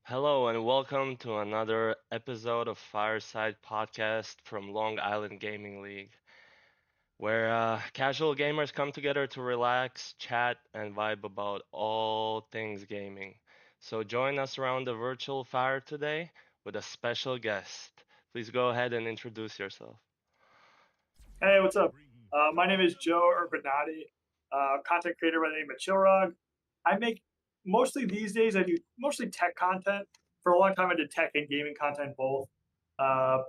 Hello and welcome to another episode of Fireside podcast from Long Island Gaming League, where casual gamers come together to relax, chat, and vibe about all things gaming. So join us around the virtual fire today with a special guest. Please go ahead and introduce yourself. Hey, what's up? My name is Joe Urbinati, content creator by the name of Chillrog. I make mostly these days, I do mostly tech content. For a long time, I did tech and gaming content both.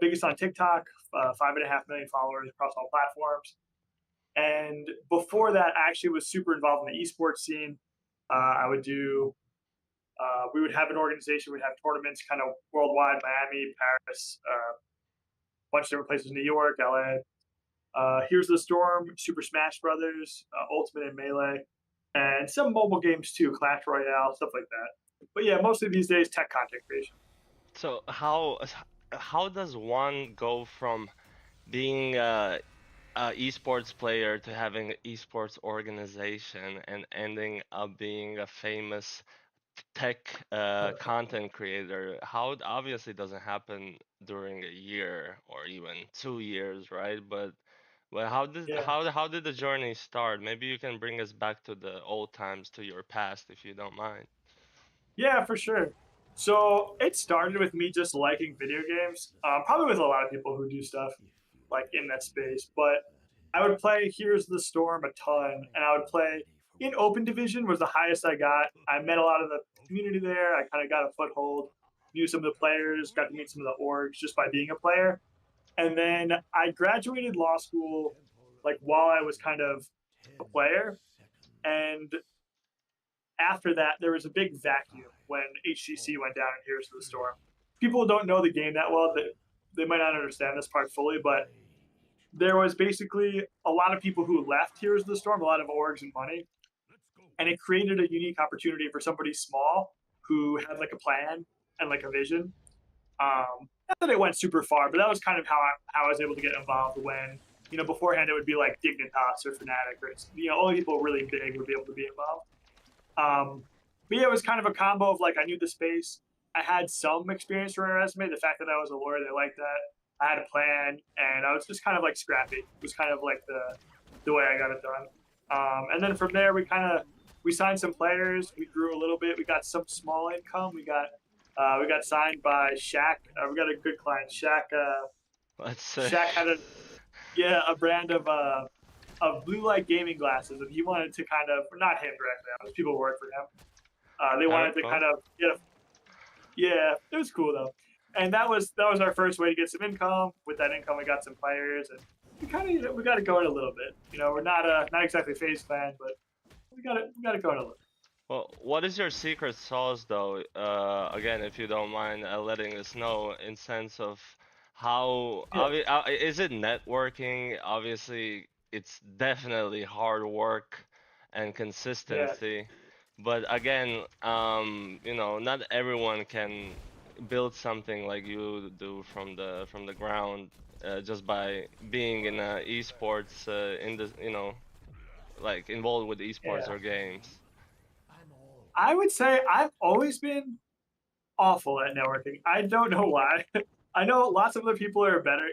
Biggest on TikTok, 5.5 million followers across all platforms. And before that, I actually was super involved in the esports scene. I would do, we would have an organization, we'd have tournaments kind of worldwide, Miami, Paris, a bunch of different places, New York, LA. Here's the Storm, Super Smash Brothers, Ultimate and Melee, and some mobile games too, Clash Royale, stuff like that. But yeah, mostly these days tech content creation. So how does one go from being a esports player to having an esports organization and ending up being a famous tech content creator? How it obviously doesn't happen during a year or even 2 years, right? But Yeah, how did the journey start? Maybe you can bring us back to the old times, to your past, if you don't mind. yeah, for sure. So it started with me just liking video games, probably with a lot of people who do stuff like in that space. But I would play Here's the Storm a ton, and I would play in Open Division was the highest I got. I met a lot of the community there. I kind of got a foothold, knew some of the players, got to meet some of the orgs just by being a player. And then I graduated law school like while I was kind of a player. And after that, there was a big vacuum when HCC went down and Here's to the Storm. People don't know the game that well. They might not understand this part fully, but there was basically a lot of people who left Here's the Storm, a lot of orgs and money. And it created a unique opportunity for somebody small who had like a plan and like a vision. Not that it went super far, but that was kind of how I was able to get involved when, beforehand it would be like Dignitas or Fnatic or, only people really big would be able to be involved. But yeah, it was kind of a combo of like I knew the space. I had some experience for my resume. The fact that I was a lawyer, they liked that. I had a plan, and I was just kind of like scrappy. It was kind of like the way I got it done. And then from there, we signed some players. We grew a little bit. We got some small income. We got signed by Shaq. We got a good client. Shaq. Let's say. Shaq had a brand of blue light gaming glasses, and he wanted to kind of not him directly. It was people who worked for him. They Alright, wanted to cool. kind of yeah, it was cool though. And that was our first way to get some income. With that income, we got some players, and we got it going a little bit. We're not exactly FaZe fan, but we got it going a little. Well, what is your secret sauce, though? Again, if you don't mind letting us know, in sense of how Yeah, is it networking? Obviously, it's definitely hard work and yeah, consistency. But again, not everyone can build something like you do from the ground just by being in esports in the like involved with esports yeah. or games. I would say I've always been awful at networking. I don't know why. I know lots of other people are better,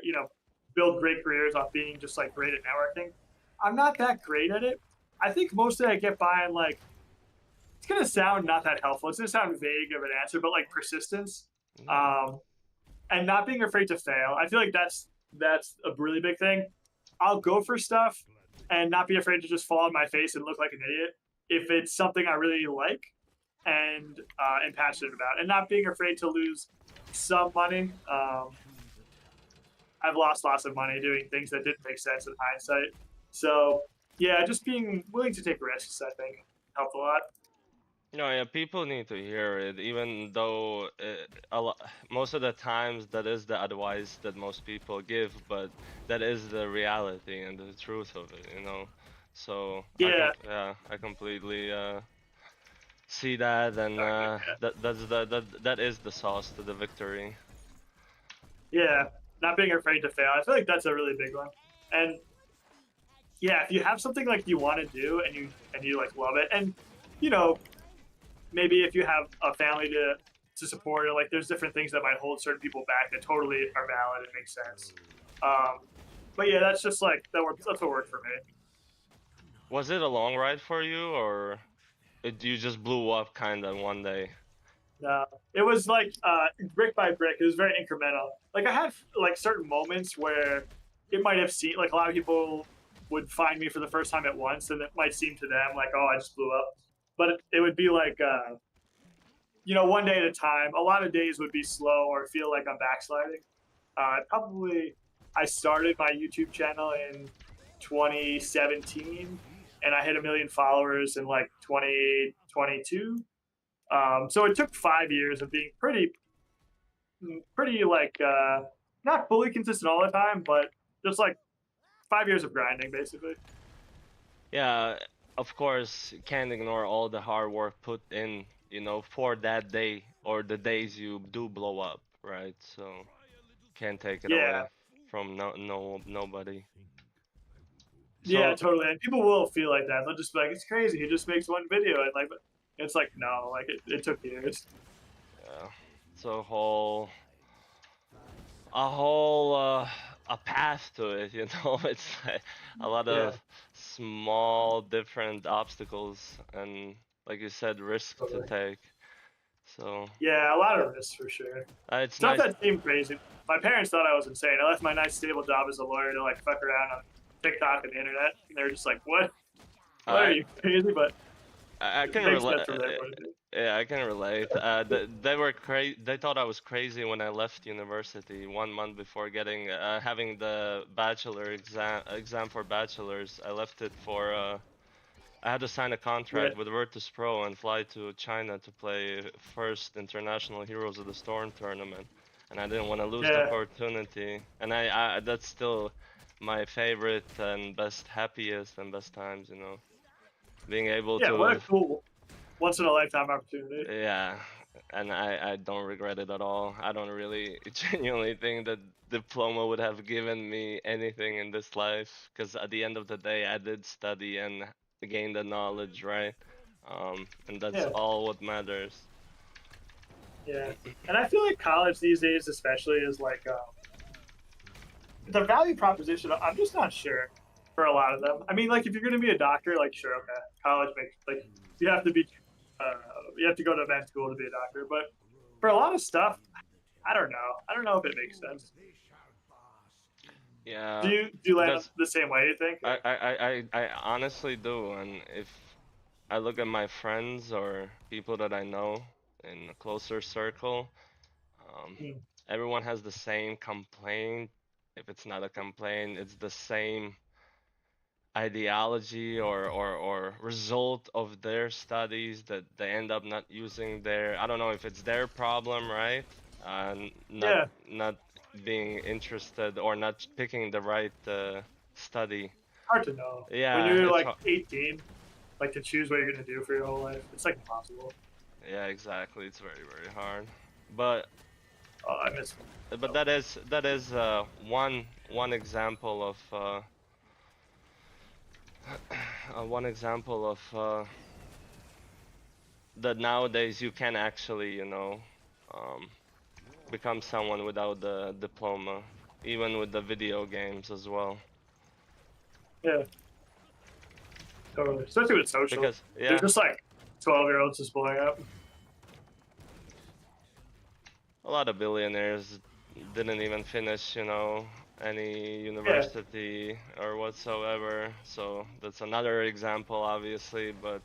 build great careers off being just like great at networking. I'm not that great at it. I think mostly I get by on like it's gonna sound not that helpful. It's gonna sound vague of an answer, but like persistence, No. um, and not being afraid to fail. I feel like that's a really big thing. I'll go for stuff and not be afraid to just fall on my face and look like an idiot if it's something I really like and am passionate about, and not being afraid to lose some money. I've lost lots of money doing things that didn't make sense in hindsight. So yeah, just being willing to take risks, I think, helped a lot. No, yeah, people need to hear it, even though most of the times that is the advice that most people give, but that is the reality and the truth of it. So Yeah, I completely see that, and sorry, man. that is the sauce to the victory. Yeah, not being afraid to fail. I feel like that's a really big one. And yeah, if you have something like you want to do and you like love it, and you know maybe if you have a family to support it. Like there's different things that might hold certain people back that totally are valid and make sense. But yeah, that's just like that's what worked for me. Was it a long ride for you, or you just blew up kind of one day? It was like brick by brick. It was very incremental. Like I had like certain moments where it might have seemed like a lot of people would find me for the first time at once, and it might seem to them like, oh, I just blew up. But it would be like, one day at a time. A lot of days would be slow or feel like I'm backsliding. I started my YouTube channel in 2017, and I hit 1 million followers in like 2022. So it took 5 years of being pretty like not fully consistent all the time, but just like 5 years of grinding basically. Yeah, of course, you can't ignore all the hard work put in, for that day or the days you do blow up, right? So can't take it Yeah, away from nobody. yeah, So totally. And people will feel like that. They'll just be like, "It's crazy. He just makes one video," and like, it's like, no, like it took years. yeah, it's a whole a path to it, It's like a lot Yeah, of small different obstacles and, like you said, risk to totally. take. So Yeah, a lot of risks for sure. it's Stuff nice. that seemed crazy. My parents thought I was insane. I left my nice stable job as a lawyer to like fuck around on TikTok and the internet, and they were just like, "What? What are I you crazy?" But I it can makes relate. sense from their point of view. Yeah, I can relate. They were crazy. They thought I was crazy when I left university 1 month before having the bachelor exam for bachelors. I left it for I had to sign a Yeah, contract with Virtus Pro and fly to China to play first international Heroes of the Storm tournament, and I didn't want to lose the yeah, opportunity. And I that's still my favorite and happiest and best times, being able yeah. What to. a cool once in a lifetime opportunity. Yeah, and I don't regret it at all. I don't really genuinely think that diploma would have given me anything in this life, because at the end of the day, I did study and gain the knowledge, right? And that's Yeah, all what matters. yeah. And I feel like college these days, especially, is like the value proposition. I'm just not sure for a lot of them. I mean, like if you're going to be a doctor, like sure, okay, college makes like you have to be, uh, you have to go to med school to be a doctor. But for a lot of stuff, I don't know. I don't know if it makes sense. Do Yeah, you land that's the same way? You think? I honestly do, and if I look at my friends or people that I know in a closer circle, Um, Hmm. everyone has the same complaint. If it's not a complaint, it's the same ideology or result of their studies that they end up not using I don't know if it's their problem, right? Not Yeah, not being interested or not picking the right study. hard to know when Yeah, you're it's like 18, like to choose what you're going to do for your whole life. It's like impossible. yeah, exactly. It's very hard. But Oh, I miss. but that is one example of one example of that nowadays you can actually, um, become someone without the diploma, even with the video games as well. Yeah, totally. Especially with social. Because There's yeah, just like 12-year-olds just blowing up. a lot of billionaires didn't even finish, any Yeah, university or whatsoever. So that's another example, obviously. But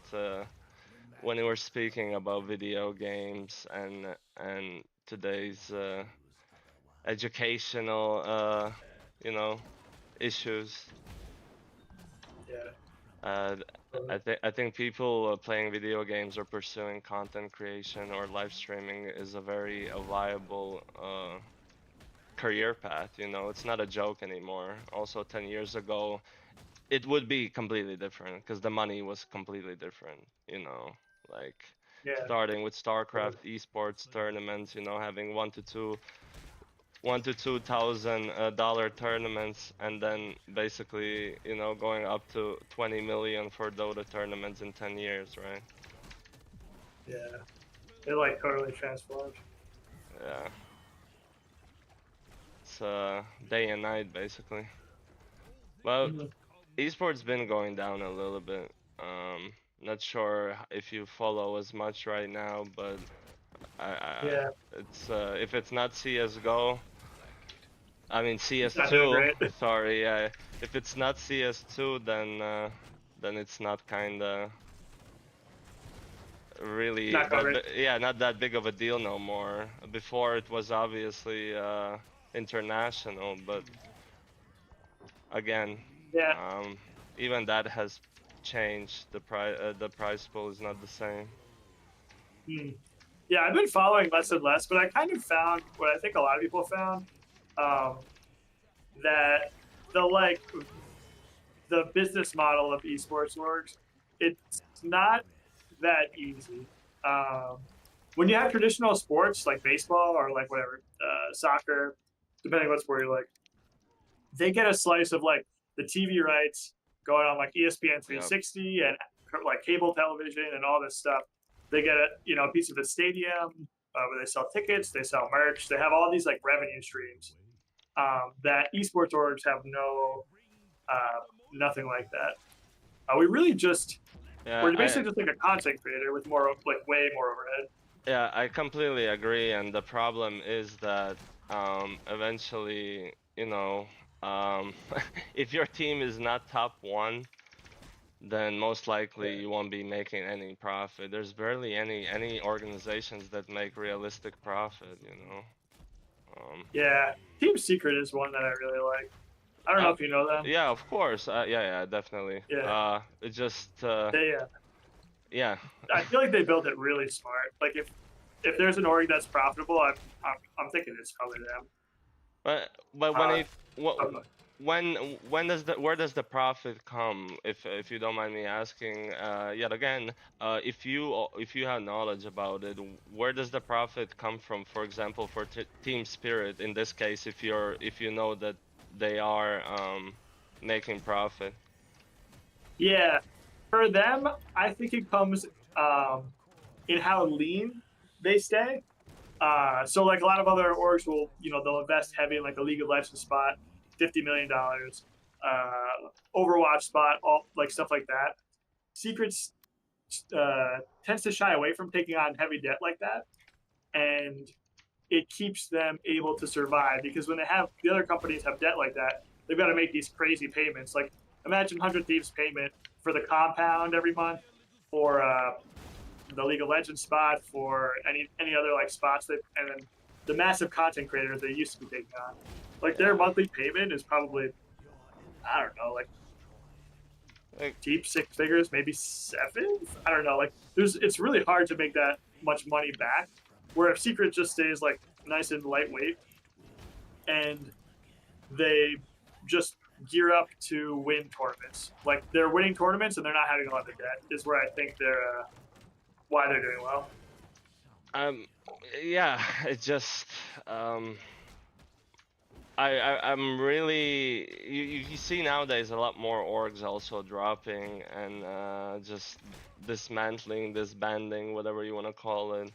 when we were speaking about video games and today's educational, you know, issues. yeah. Uh, Totally. I think people playing video games or pursuing content creation or live streaming is a viable career path. It's not a joke anymore. Also, 10 years ago, it would be completely different because the money was completely different. Like Yeah, starting with totally. StarCraft esports tournaments. Having 1 to 2 thousand dollar tournaments, and then basically going up to 20 million for Dota tournaments in 10 years, right? Yeah. It like totally transformed. Yeah. It's day and night basically. Well, Mhm. esports been going down a little bit. Not sure if you follow as much right now, but Yeah, it's if it's not CS:GO, I mean it's not doing CS2. great. Sorry, if it's not CS2, then it's not kinda really Not that covering. yeah, not that big of a deal no more. Before it was obviously international, but again, Yeah. um, even that has changed. The prize pool is not the same. Hmm. Yeah, I've been following less and less, but I kind of found what I think a lot of people found, um, that the like the business model of esports works. It's not that easy. When you have traditional sports like baseball or like whatever, soccer, depending on what sport you like, they get a slice of like the TV rights going on like ESPN Yep. 360 and like cable television and all this stuff. They get a piece of the stadium where they sell tickets, they sell merch, they have all these like revenue streams that esports orgs have nothing like that. We really just Yeah, we're basically just like a content creator with more like way more overhead. yeah, I completely agree. And the problem is that eventually, if your team is not top one, then most likely Yeah. you won't be making any profit. There's barely any organizations that make realistic profit, you know. Yeah, Team Secret is one that I really like. I don't know Uh, if you know them. yeah, of course. Yeah, definitely. Yeah, It just they. yeah. I feel like they built it really smart. Like if there's an org that's profitable, I'm thinking it's probably them. But when Uh, it wh- okay. when does the where does the profit come? If you don't mind me asking, yet again, if you have knowledge about it, where does the profit come from? For example, for t Team Spirit, in this case, if you know that they are making profit. Yeah, for them, I think it comes in how lean they stay. So like a lot of other orgs will, they'll invest heavy in like a League of Legends spot, $50 million, Overwatch spot, all like stuff like that. Secrets tends to shy away from taking on heavy debt like that, and it keeps them able to survive because when they have the other companies have debt like that, they've got to make these crazy payments. Like imagine 100 Thieves payment for the compound every month, or the League of Legends spot, for any other like spots that, and then the massive content creators they used to be taking on. Like their Yeah. monthly payment is probably, I don't know, like Like, deep six figures, maybe seven. I don't know. Like it's really hard to make that much money back. Where if Secret just stays like nice and lightweight, and they just gear up to win tournaments. Like they're winning tournaments and they're not having a lot of debt. Is where I think they're why they're doing well. um, yeah, it just um. I'm really you see nowadays a lot more orgs also dropping and just dismantling, disbanding, whatever you want to call it,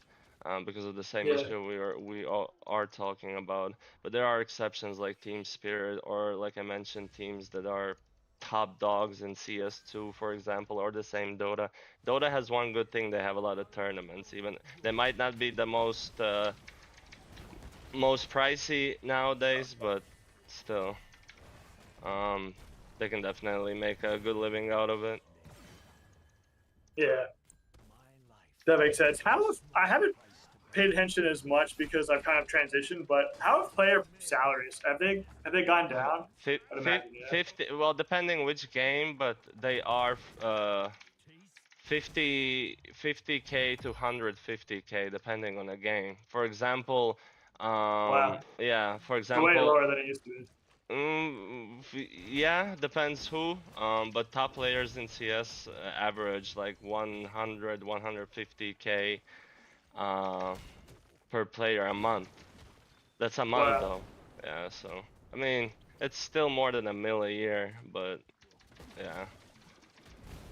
because of the same Yeah, issue we all are talking about. But there are exceptions like Team Spirit or like I mentioned teams that are top dogs in CS2, for example, or the same Dota. Dota has one good thing, they have a lot of tournaments. Even they might not be the most pricey nowadays, but still, um, they can definitely make a good living out of it. yeah, that makes sense. I haven't paid attention as much because I've kind of transitioned, but how have player salaries have they gone down? I'd imagine, yeah. 50, well, depending which game, but they are 50k to 150k depending on the game. For example, Wow, yeah, for it's way example, lower than it used to be. yeah, depends who. But top players in CS average like 100, 150k uh, per player a month. That's a month Wow. though. Yeah, so I mean, it's still more than a mil a year, but yeah.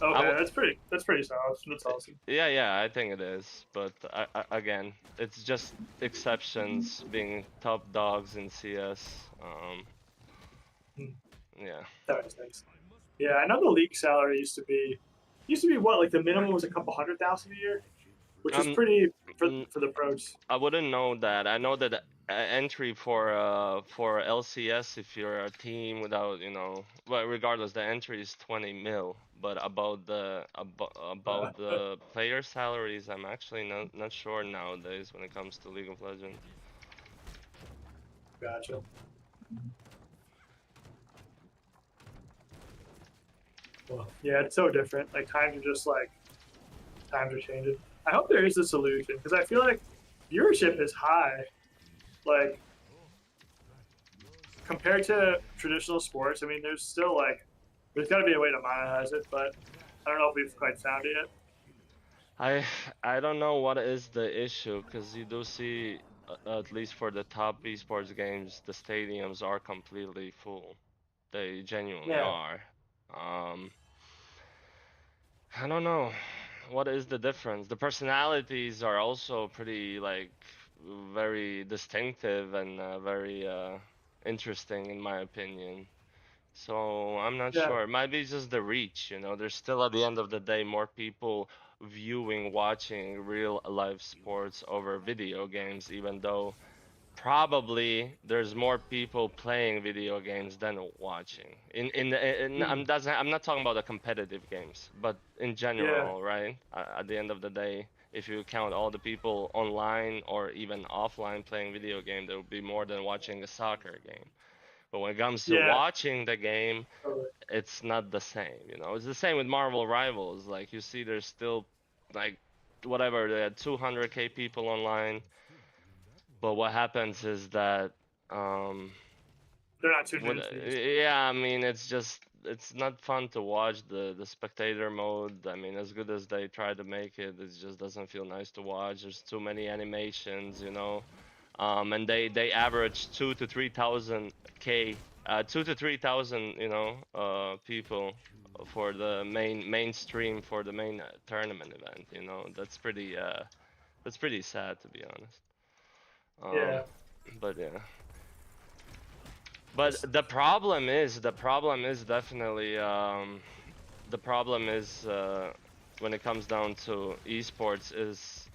Okay, that's pretty solid. That's awesome. Yeah, I think it is. But again, it's just exceptions being top dogs in CS. Hmm, Yeah. that makes sense. Yeah, I know the league salary used to be what, like the minimum was a couple 100,000 a year, which is Um, pretty mm, for the pros. I wouldn't know that. I know that entry for LCS, if you're a team without, well, regardless, the entry is 20 mil. But about Uh, the player salaries, I'm actually not sure nowadays when it comes to League of Legends. gotcha. Well, yeah, it's so different. Like times are changing. I hope there is a solution because I feel like viewership is high. Like compared to traditional sports, I mean, there's got to be a way to monetize it, but I don't know if we've quite found it yet. I I don't know what is the issue because you do see, at least for the top esports games, the stadiums are completely full. They genuinely Yeah. are. Um, I don't know. What is the difference? The personalities are also pretty like very distinctive and very interesting in my opinion. So I'm not Yeah. sure. It might be just the reach. There's still at the end of the day more people viewing, watching real life sports over video games, even though probably there's more people playing video games than watching. Hmm. I'm not talking about the competitive games, but in Yeah. general, right? At the end of the day, if you count all the people online or even offline playing video game, there will be more than watching a soccer game. But when it comes to Yeah. watching the game, Totally. it's not the same. It's the same with Marvel Rivals. Like you see, there's still like whatever, they had 200K people online, but what happens is that They're not tuned what into the esports. yeah, I mean it's not fun to watch the spectator mode. I mean, as good as they try to make it, it just doesn't feel nice to watch. There's too many animations. And they average 2 to 3 thousand 2 to 3 thousand people for the mainstream for the main tournament event. That's pretty sad, to be honest. Yeah. um but yeah. But the problem is definitely the problem is when it comes down to esports is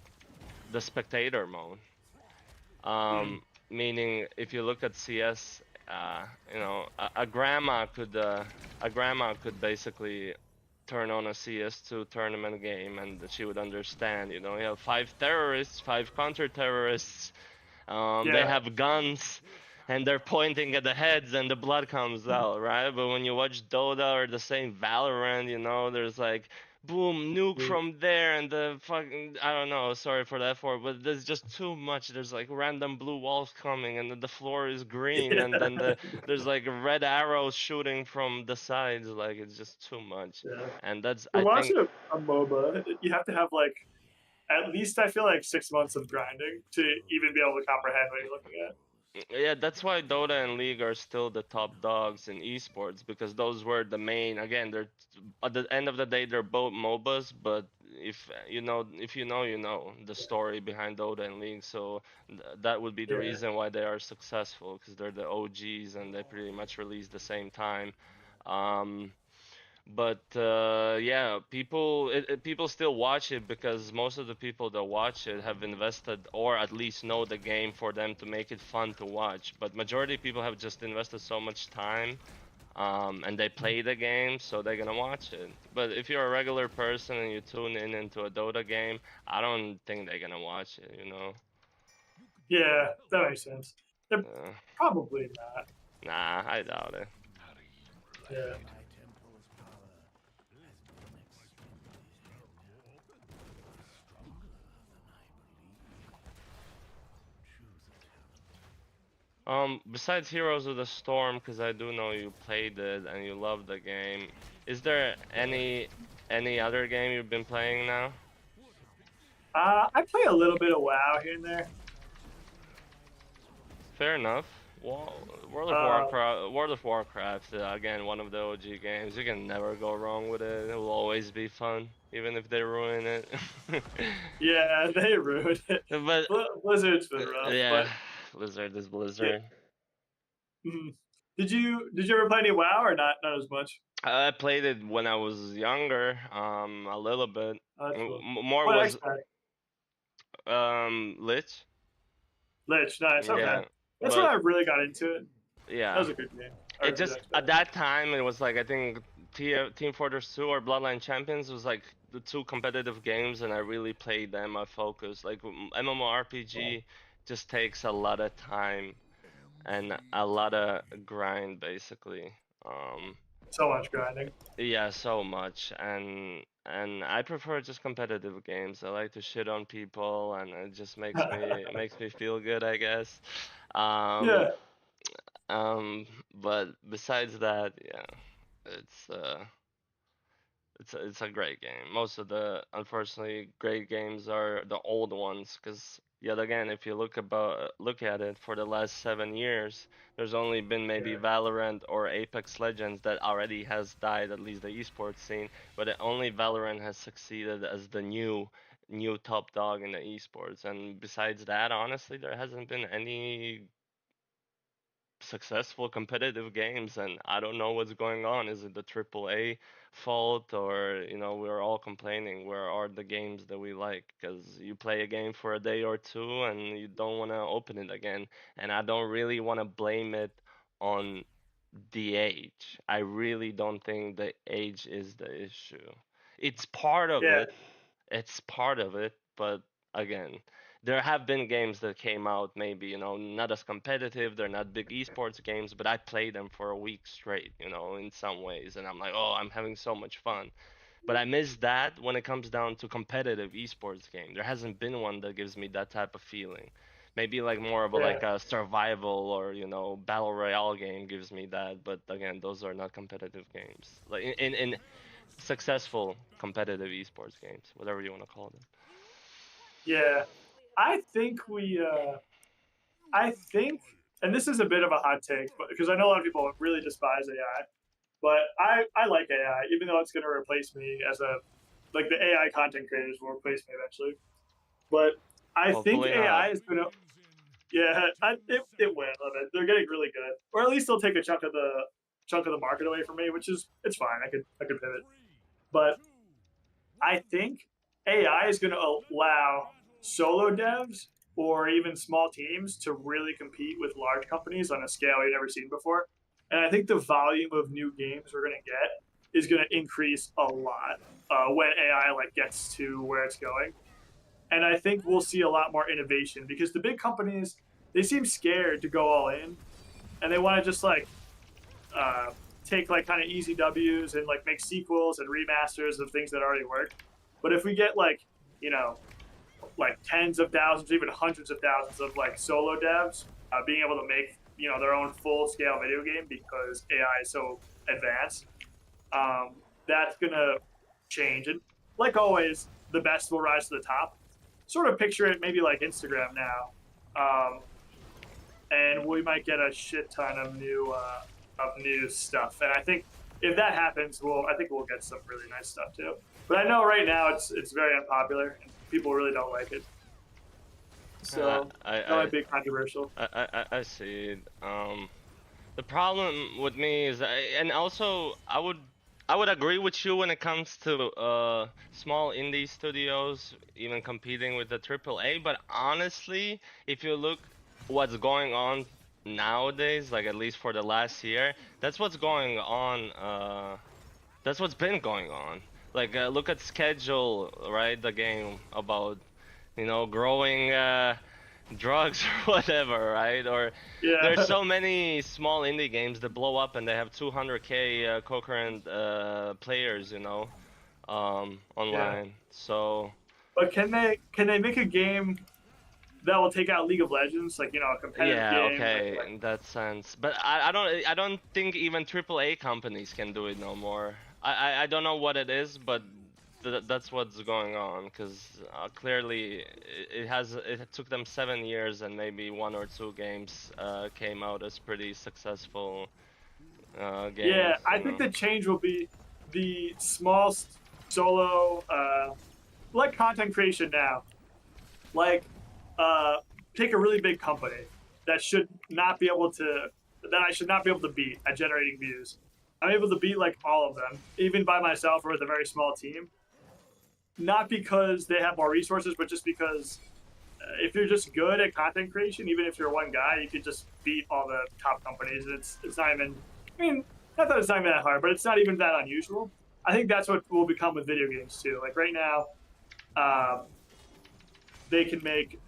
the spectator mode. Hmm. Meaning if you look at CS, a grandma could basically turn on a CS2 tournament game and she would understand. You have five terrorists, five counter-terrorists. They Yeah. have guns and they're pointing at the heads and the blood comes out, right? But when you watch Dota or the same Valorant, there's like boom, nuke Yeah. from there and the fucking I don't know, sorry for that for, but there's just too much. There's like random blue walls coming and then the floor is green and then there's like red arrows shooting from the sides, like it's just too much. Yeah. And that's To I watch think a MOBA, you have to have like at least I feel like 6 months of grinding to even be able to comprehend what you're looking at. Yeah, that's why Dota and League are still the top dogs in esports because those were the main. Again, they're at the end of the day they're both MOBAs, but if you know the story behind Dota and League, so that would be the Yeah. reason why they are successful because they're the OGs and they pretty much release the same time. Um, but yeah, people still watch it because most of the people that watch it have invested or at least know the game for them to make it fun to watch. But majority of people have just invested so much time, and they play the game, so they're gonna watch it. But if you're a regular person and you tune in into a Dota game, I don't think they're gonna watch it. Yeah, that makes sense. They're Uh, probably not. nah, I doubt it. Yeah. Besides Heroes of the Storm, because I do know you played it and you love the game, is there any other game you've been playing now? I play a little bit of WoW here and there. Fair enough. Well, Uh, World of Warcraft, again, one of the OG games. You can never go wrong with it. It will always be fun, even if they ruin it. yeah, they ruined it. But Blizzard's been rough, yeah, but Blizzard is yeah. Blizzard. Mhm. Did you ever play any WoW or not as much? I played it when I was younger, a little bit. Oh, that's cool. More What was expect? Lich. Lich, nice. Okay, Yeah, that's when but I really got into it. That yeah, was a good game. Or it a good just at expect. that time it was like I think Team Fortress 2 or Bloodline Champions was like the two competitive games, and I really played them. I focused like Yeah. MMORPG just takes a lot of time and a lot of grind basically. Um, So much grinding. yeah, so much, and I prefer just competitive games. I like to shit on people, and it just makes me feel good, I guess. Um, Yeah, um, but besides that, yeah, it's it's a great game. Most of the unfortunately great games are the old ones, because yet again, if you look at it for the last 7 years, there's only been maybe yeah, Valorant or Apex Legends that already has died, at least the esports scene. But only Valorant has succeeded as the new top dog in the esports. And besides that, honestly, there hasn't been any successful competitive games, and I don't know what's going on. Is it the AAA fault, or we're all complaining where are the games that we like? Because you play a game for a day or two and you don't want to open it again. And I don't really want to blame it on the age. I really don't think the age is the issue. It's part of yeah, it, but again, there have been games that came out maybe, not as competitive, they're not big esports games, but I played them for a week straight, in some ways, and I'm like, oh, I'm having so much fun. But I miss that when it comes down to competitive esports game. There hasn't been one that gives me that type of feeling. Maybe like more of a yeah, like a survival or battle royale game gives me that, but again, those are not competitive games. Like in successful competitive esports games, whatever you want to call them. yeah. I think I think, and this is a bit of a hot take, but because I know a lot of people really despise AI, but I like AI, even though it's going to replace me as a like the AI content creators will replace me eventually. But I think Hopefully not. AI is going to, yeah, it will. They're getting really good, or at least they'll take a chunk of the market away from me, which is it's fine. I could pivot, but I think AI is going to allow solo devs or even small teams to really compete with large companies on a scale you've never seen before. And I think the volume of new games we're going to get is going to increase a lot when AI like gets to where it's going. And I think we'll see a lot more innovation because the big companies they seem scared to go all in, and they want to just like uh, take like kind of easy W's and like make sequels and remasters of things that already work. But if we get like, you know, like tens of thousands, even hundreds of thousands of like solo devs being able to make, their own full scale video game because AI is so advanced, that's going to change. And like always, the best will rise to the top. Sort of picture it maybe like Instagram now. And we might get a shit ton of new stuff. And I think if that happens, I think we'll get some really nice stuff too. But I know right now it's very unpopular and people really don't like it. I So I that I might be controversial. I see it. The problem with me is, and also I would agree with you when it comes to small indie studios even competing with the AAA. But honestly, if you look what's going on nowadays, like at least for the last year, that's what's going on. That's what's been going on. Like look at Schedule, right? The game about growing drugs or whatever, right? Or there's Yeah, so many small indie games that blow up and they have 200K concurrent players, yeah. online. So But can they make a game that will take out League of Legends, like a competitive yeah, game with okay, like in that sense. But I don't think even AAA companies can do it no more. I don't know what it is, but that's what's going on, because clearly it took them 7 years, and maybe one or two games came out as pretty successful Yeah, games, I you think know. the change will be the small solo, like content creation now. Like, uh, take a really big company that should not be able to, that I should not be able to beat at generating views. I'm able to beat like all of them, even by myself or with a very small team. Not because they have more resources, but just because if you're just good at content creation, even if you're one guy, you could just beat all the top companies. It's not even. I mean, not that it's not even that hard, but it's not even that unusual. I think that's what will become with video games too. Like right now, uh, they can make,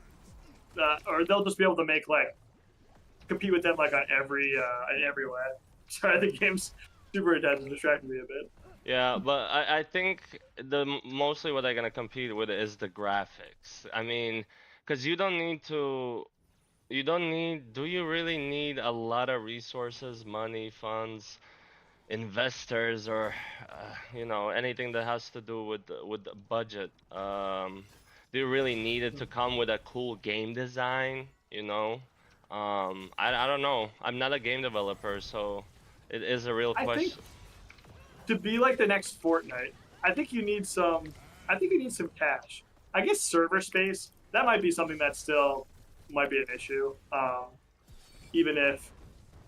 or they'll just be able to make like compete with them like on every in every way. So I think games super intense and distracting me a bit. Yeah, but I think mostly what they're gonna compete with is the graphics. I mean, because do you really need a lot of resources, money, funds, investors, or anything that has to do with the budget? Do you really need it to come with a cool game design? I don't know. I'm not a game developer, so it is a real I think question. to be like the next Fortnite, I think you need some. I think you need some cash. I guess server space that might be something that still might be an issue, even if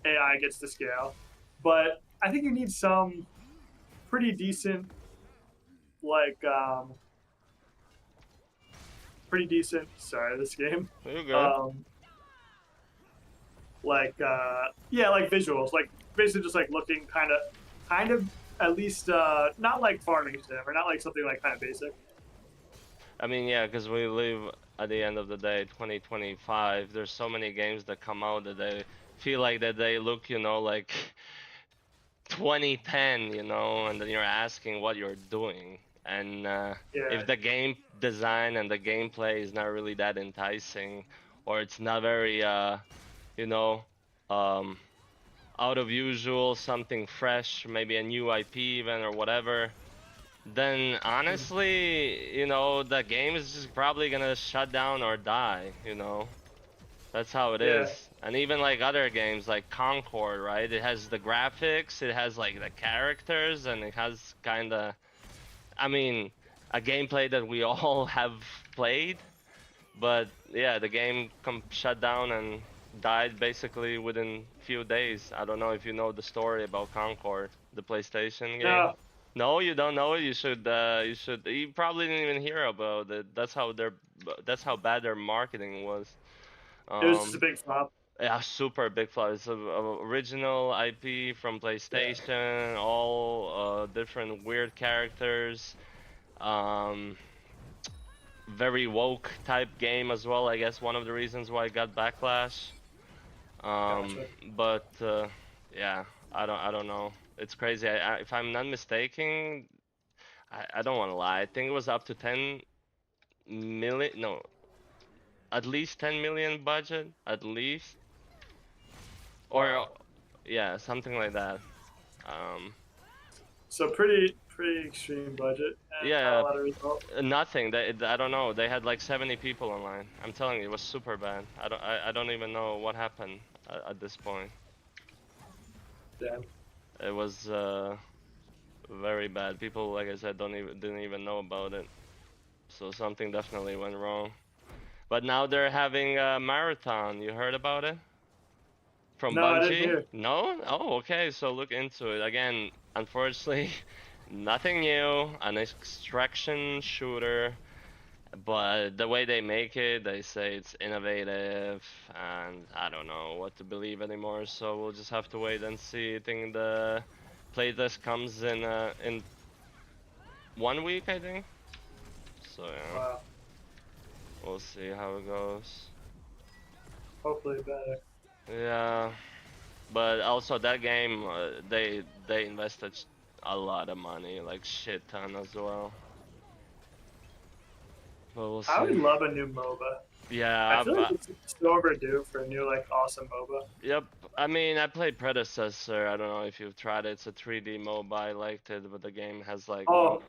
AI gets to scale. But I think you need some pretty decent, like, pretty decent. Sorry, this game. You're good. Um, like, yeah, like visuals, like basically just like looking kind of at least not like farming sim or not like something like kind of basic. I mean, yeah, because we live at the end of the day, 2025. There's so many games that come out that they feel like that they look, like 2010, and then you're asking what you're doing. And if Yeah. the game design and the gameplay is not really that enticing, or it's not very, you know, um, out of usual, something fresh, maybe a new IP even or whatever, then honestly, the game is just probably gonna shut down or die. That's how it Yeah. is. And even like other games like Concord, right? It has the graphics, it has like the characters, and it has kinda, I mean, a gameplay that we all have played. But yeah, the game shut down and died basically within few days. I don't know if you know the story about Concord, the PlayStation game. No, No, you don't know it. You should. You should. You probably didn't even hear about it. That's how bad their marketing was. it was just a Um, big flop. yeah, super big flaw. It's a original IP from Yeah. PlayStation. All different weird characters. Um, very woke type game as well. I guess one of the reasons why it got backlash. Gotcha. But yeah, I don't know. It's crazy. If I'm not mistaken, I don't want to lie. I think it was up to 10 million. No, at least 10 million budget, at least, or Wow. yeah, something like that. Um, So pretty extreme budget and not a yeah, lot of results. nothing. I don't know. They had like 70 people online. I'm telling you, it was super bad. I don't even know what happened at this point. Damn. It was very bad. People, like I said, didn't even know about it. So something definitely went wrong. But now they're having a marathon. You heard about it? From No, I didn't Bungie? hear. No? Oh, okay. So look into it. Again, unfortunately, nothing new. An extraction shooter. But the way they make it, they say it's innovative, and I don't know what to believe anymore. So we'll just have to wait and see. I think the playtest comes in 1 week, I think. So yeah, Wow. we'll see how it goes. Hopefully better. Yeah, but also that game, they invested a lot of money, like shit ton as well. But we'll I see. would love a new MOBA. I Yeah, feel like it's so overdue for a new like awesome MOBA. yep. I mean, I played Predecessor. I don't know if you've tried it. It's a 3D mobile. I liked it, but the game has like Oh,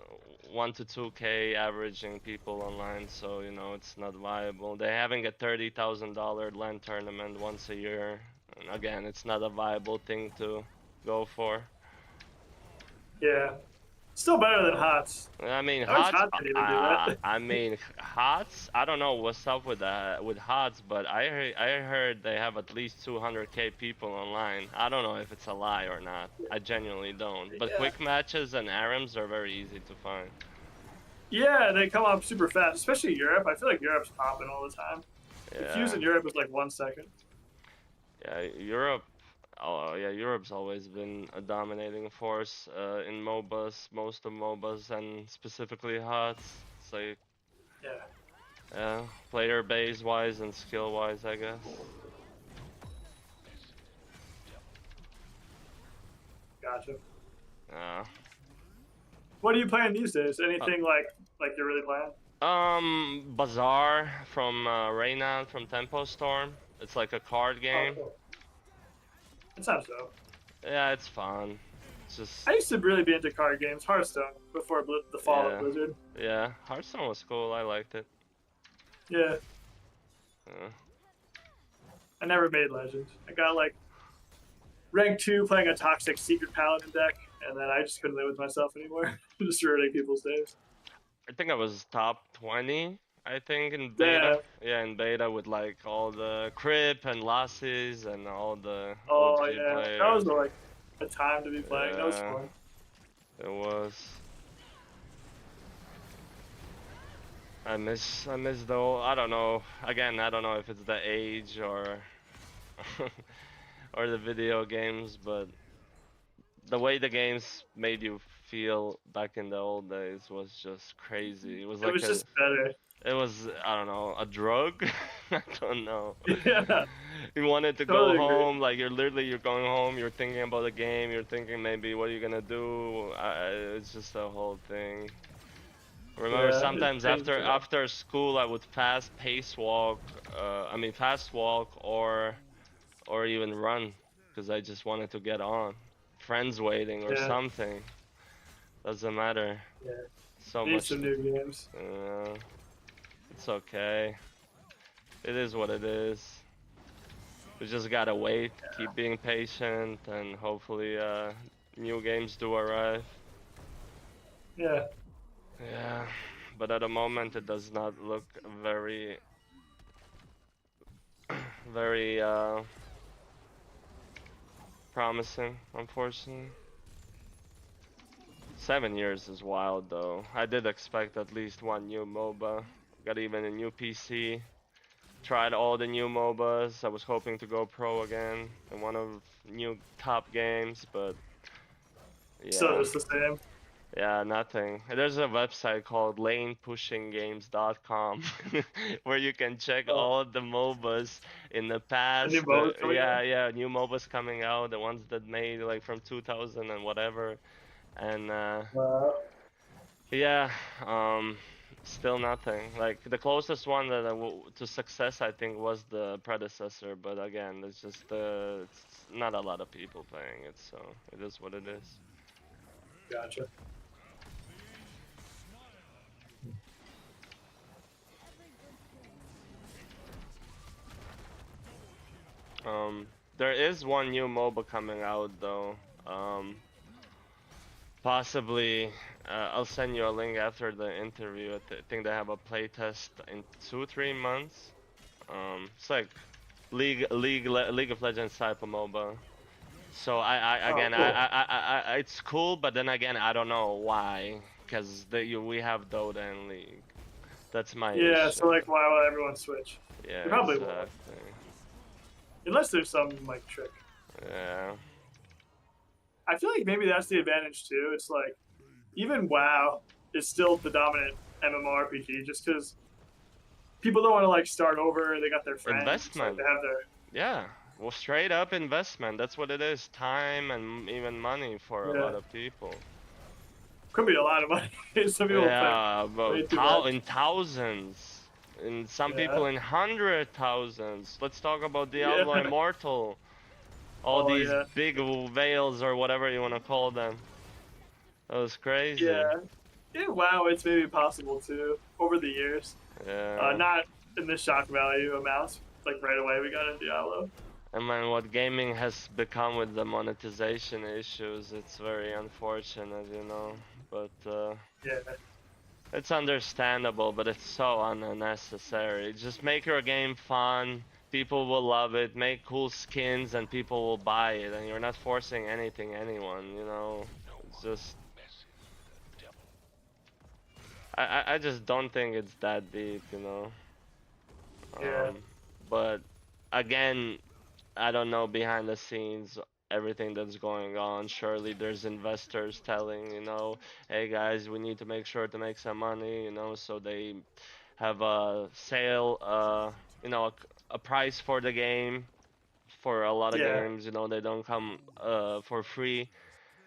1 to 2K averaging people online, so you know it's not viable. They're having a $30,000 LAN tournament once a year. And again, it's not a viable thing to go for. yeah. Still better than HOTS. I mean, I wish HOTS. HOTS could even do that. I mean, HOTS. I don't know what's up with HOTS, but I heard they have at least 200K people online. I don't know if it's a lie or not. I genuinely don't. But Yeah. quick matches and ARAMs are very easy to find. Yeah, they come up super fast, especially Europe. I feel like Europe's popping all the time. The queues Yeah, in Europe is like 1 second. yeah. Europe. Oh yeah, Europe's always been a dominating force in MOBAs, most of MOBAs, and specifically HOTS. It's like, Yeah, yeah, player base wise and skill wise, I guess. gotcha. Uh, What are you playing these days? Anything like you're really playing? Bazaar from Reyna from Tempo Storm. It's like a card Oh, game. cool. That sounds dope. Yeah, it's fun. It's just, I used to really be into card games, Hearthstone, before the fall of yeah, Blizzard. yeah. Hearthstone was cool. I liked it. Yeah, Uh, I never made Legend. I got like rank 2 playing a toxic secret paladin deck, and then I just couldn't live with myself anymore. Just ruining people's days. I think I was top 20. I think in Yeah. beta. Yeah, in beta with like all the Crip and Losses and all the Oh OG yeah, that was players. like a time to be playing. That was Yeah, fun. it was. I miss though. I don't know. Again, I don't know if it's the age or or the video games, but the way the games made you feel back in the old days was just crazy. It was It like was just better. it was, I don't know, a drug. I don't know. Yeah, You wanted to go totally agree. home, like you're going home, you're thinking about the game, you're thinking maybe what are you gonna do. It's just a whole thing. Remember Yeah, it sometimes changed a lot. after school I would fast walk or even run because I just wanted to get on. Friends waiting or Yeah, something. Doesn't matter. yeah. So Need much. some new games. It's okay. It is what it is. We just gotta wait, keep being patient, and hopefully new games do arrive. Yeah, Yeah, but at the moment it does not look very, very promising, unfortunately. 7 years is wild though. I did expect at least one new MOBA. Got even a new PC. Tried all the new MOBAs. I was hoping to go pro again in one of new top games, but still yeah. just the same. Yeah, nothing. There's a website called lanepushingames.com where you can check Oh, all the MOBAs in the the new past. modes coming Yeah, out. yeah, new MOBAs coming out, the ones that made like from 2000 and whatever. And Wow. yeah, still nothing. Like the closest one that to success I think was the predecessor, but again, it's just it's not a lot of people playing it, so it is what it is. Gotcha. There is one new MOBA coming out though. Possibly, I'll send you a link after the interview. I think they have a playtest in 2-3 months. It's like League of Legends type of MOBA. So Oh, again, cool. it's cool, but then again, I don't know why, because we have Dota and League. That's my Yeah, issue. so like, why would everyone switch? Yeah, They probably won't, exactly. unless there's some like trick. Yeah. I feel like maybe that's the advantage too. It's like even WoW is still the dominant MMORPG just because people don't want to like start over. They got their friends, like Investment. they have their Yeah. Well, straight up investment. That's what it is. Time and even money for a yeah. lot of people. Could be a lot of money. Some people play Yeah, way but too much. in thousands. And some Yeah, people in 100,000s. Let's talk about Diablo yeah, Immortal. all Oh these yeah, big veils or whatever you want to call them. That was crazy. yeah, yeah. Wow, it's maybe possible too over the years. Yeah. Not in the shock value amounts like right away we got in Diablo. And man, what gaming has become with the monetization issues, it's very unfortunate, you know. But Yeah, it's understandable, but it's so unnecessary. Just make your game fun. People will love it. Make cool skins, and people will buy it. And you're not forcing anything, anyone. You know. It's just. I just don't think it's that deep. You know. yeah, Um, but again, I don't know behind the scenes everything that's going on. Surely there's investors telling, you know, hey guys, we need to make sure to make some money, you know, so they have a sale, you know, a price for the game. For a lot of yeah, games, you know, they don't come for free.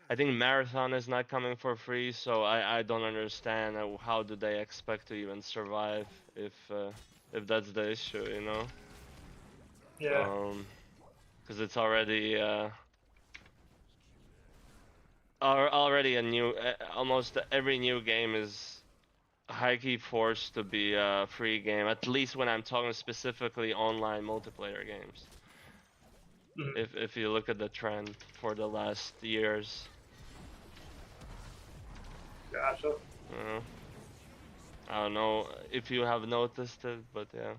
I think Marathon is not coming for free, so I don't understand how do they expect to even survive if that's the issue, you know? yeah, Um, because it's already already a new almost every new game is high key forced to be a free game, at least when I'm talking specifically online multiplayer games. mm, If you look at the trend for the last years, gotcha. you know, I don't know if you have noticed it, but yeah.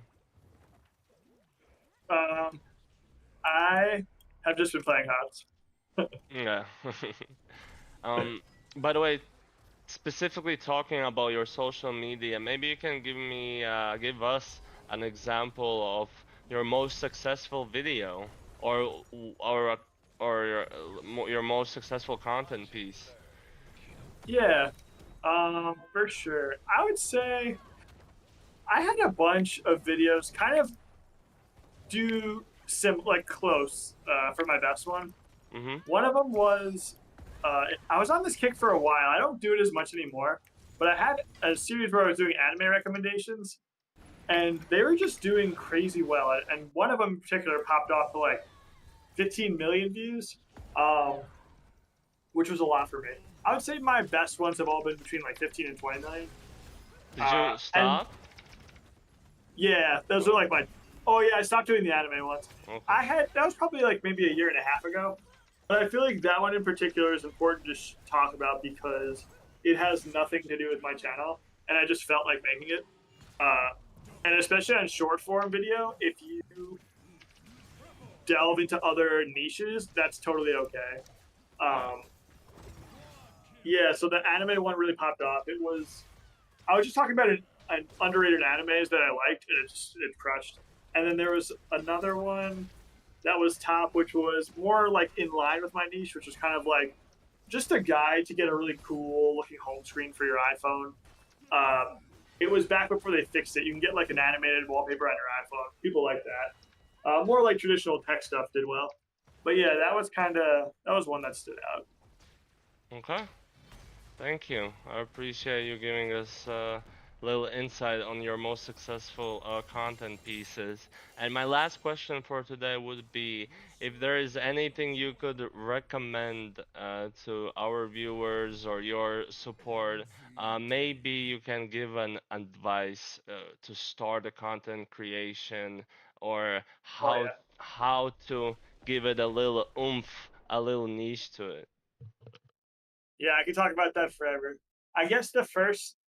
Um, I have just been playing HOTS. Yeah. um, by the way, specifically talking about your social media, maybe you can give us an example of your most successful video or or your most successful content piece. Yeah, for sure. I would say I had a bunch of videos kind of do like close for my best one. Mhm. One of them was I was on this kick for a while. I don't do it as much anymore, but I had a series where I was doing anime recommendations, and they were just doing crazy well. And one of them in particular popped off to like 15 million views, um, which was a lot for me. I would say my best ones have all been between like 15 and 20 million. Did you And stop? yeah, those are like my. Oh yeah, I stopped doing the anime ones. Okay. I had that was probably like maybe a year and a half ago, but I feel like that one in particular is important to talk about because it has nothing to do with my channel, and I just felt like making it. Uh, and especially on short form video, if you delve into other niches, that's totally okay. Yeah. Um, yeah, so the anime one really popped off. It was I was just talking about an underrated animes that I liked, and it crushed. And then there was another one that was top, which was more like in line with my niche, which was kind of like just a guide to get a really cool looking home screen for your iPhone. It was back before they fixed it. You can get like an animated wallpaper on your iPhone. People like that. More like traditional tech stuff did well. But yeah, that was one that stood out. Okay. Thank you. I appreciate you giving us a little insight on your most successful content pieces. And my last question for today would be if there is anything you could recommend to our viewers or your support, maybe you can give an advice to start a content creation or Oh yeah. how to give it a little oomph, a little niche to it. Yeah, I could talk about that forever. I guess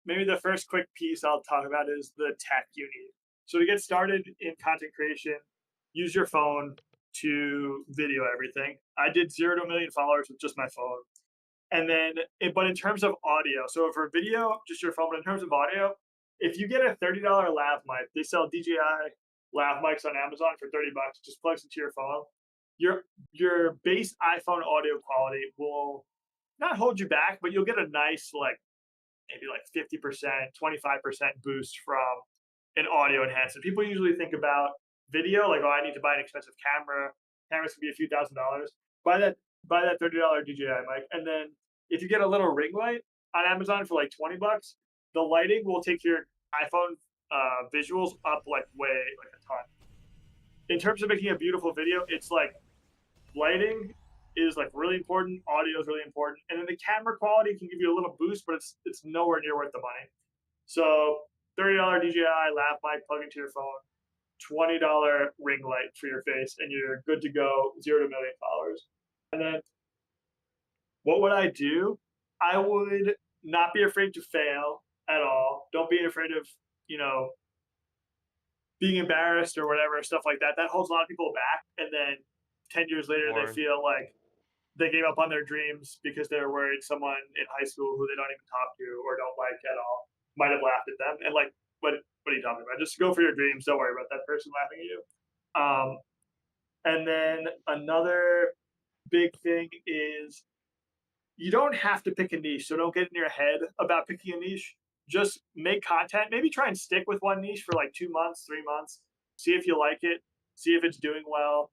maybe the first quick piece I'll talk about is the tech you need. So to get started in content creation, use your phone to video everything. I did 0 to 1 million followers with just my phone. And then, but in terms of audio, so for video, just your phone. But in terms of audio, if you get a $30 lav mic, they sell DJI lav mics on Amazon for $30. Just plugs into your phone. Your your base iPhone audio quality will not hold you back, but you'll get a nice like maybe like 50%, 25% boost from an audio enhancement. People usually think about video like, oh, I need to buy an expensive camera. Cameras can be a few $1,000s. Buy that buy that $30 DJI mic, and then if you get a little ring light on Amazon for like $20, the lighting will take your iPhone visuals up like way like a ton. In terms of making a beautiful video, it's like lighting is like really important. Audio is really important, and then the camera quality can give you a little boost, but it's nowhere near worth the money. So $30 DJI lav mic plug into your phone, $20 ring light for your face, and you're good to go. 0 to 1,000,000 followers. And then what would I do? I would not be afraid to fail at all. Don't be afraid of you know being embarrassed or whatever stuff like that. That holds a lot of people back, and then 10 years later they Word. feel like they gave up on their dreams because they were worried someone in high school who they don't even talk to or don't like at all might have laughed at them. And like, what are you talking about? Just go for your dreams. Don't worry about that person laughing at you. And then another big thing is you don't have to pick a niche. So don't get in your head about picking a niche. Just make content. Maybe try and stick with one niche for like 2 months, 3 months. See if you like it. See if it's doing well.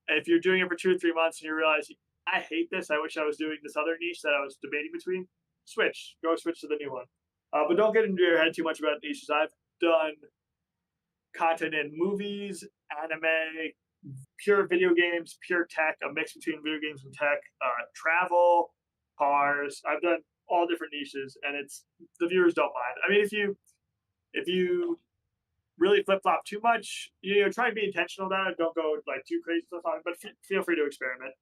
And if you're doing it for 2 or 3 months and you realize I hate this, I wish I was doing this other niche that I was debating between. Switch. Go switch to the new one. But don't get into your head too much about niches. I've done content in movies, anime, pure video games, pure tech, a mix between video games and tech, travel, cars. I've done all different niches, and it's the viewers don't mind. I mean, if you really flip flop too much, try and be intentional about it. Don't go like too crazy stuff on it, but feel free to experiment.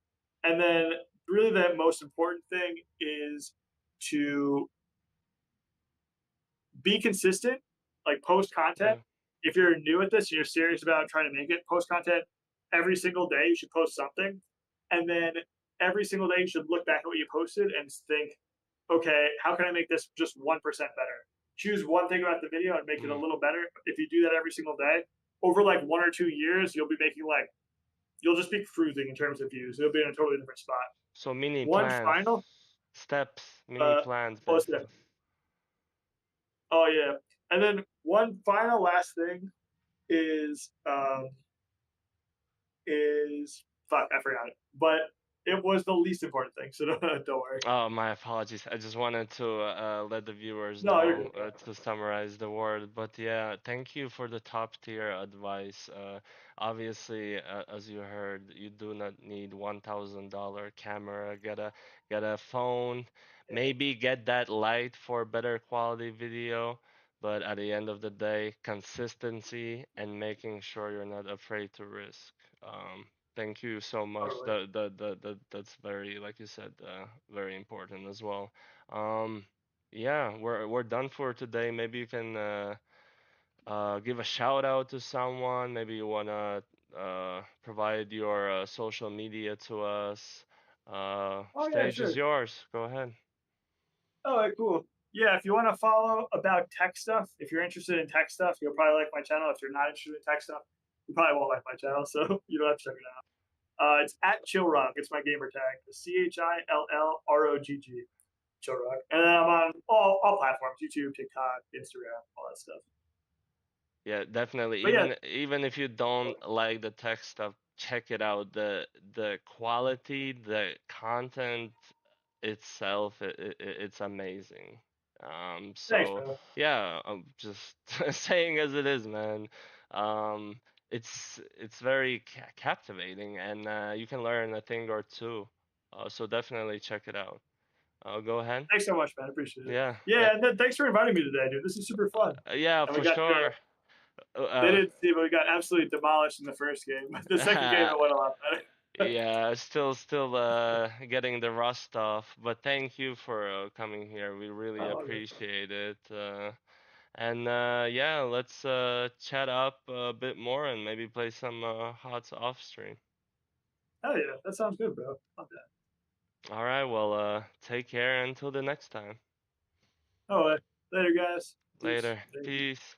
And then, really, the most important thing is to be consistent, like post content. Yeah. If you're new at this and you're serious about trying to make it, post content every single day. You should post something. And then every single day, you should look back at what you posted and think, okay, how can I make this just 1% better? Choose one thing about the video and make it a Mm. little better. If you do that every single day, over like 1 or 2 years, you'll be making like, you'll just be cruising in terms of views. You'll be in a totally different spot. So mini One plans, final, steps, mini uh, plans, oh, yeah. basically. Oh, yeah. And then one final last thing is fuck, I forgot it, but it was the least important thing, so don't worry. Oh, my apologies. I just wanted to let the viewers No, you're know good, bro. to summarize the word. But yeah, thank you for the top tier advice. Obviously, as you heard, you do not need $1,000 camera. Get a phone. Yeah, Maybe get that light for better quality video. But at the end of the day, consistency and making sure you're not afraid to risk. Thank you so much. totally. That's very, like you said, very important as well. Um, yeah, we're done for today. Maybe you can give a shout out to someone. Maybe you wanna provide your social media to us. Oh yeah, Stage is sure. yours. Go ahead. Oh, right, cool. Yeah, if you want to follow about tech stuff, if you're interested in tech stuff, you'll probably like my channel. If you're not interested in tech stuff, you probably won't like my channel, so you don't have to check it out. It's at Chillrog. It's my gamer tag. Chillrog. Chillrog. And then I'm on all platforms: YouTube, TikTok, Instagram, all that stuff. Yeah, definitely. But yeah, Even if you don't like the tech stuff, check it out. The quality, the content itself, it's amazing. thanks, So bro. yeah, I'm just saying as it is, man. Um, it's very captivating, and you can learn a thing or two. So definitely check it out. Go ahead. Thanks so much, man. I appreciate it. Yeah, yeah, Yeah, and then thanks for inviting me today, dude. This is super fun. yeah, And we for got to sure. they Uh, didn't see, but we got absolutely demolished in the first game. The second game, it went a lot better. Yeah, still getting the rust off, but thank you for coming here. We really Oh, okay. appreciate it. And yeah, let's chat up a bit more and maybe play some HOTS off stream. Hell yeah, that sounds good, bro. Love that. All right, well, take care until the next time. Oh, later, guys. Peace. Later. Thank you. Peace.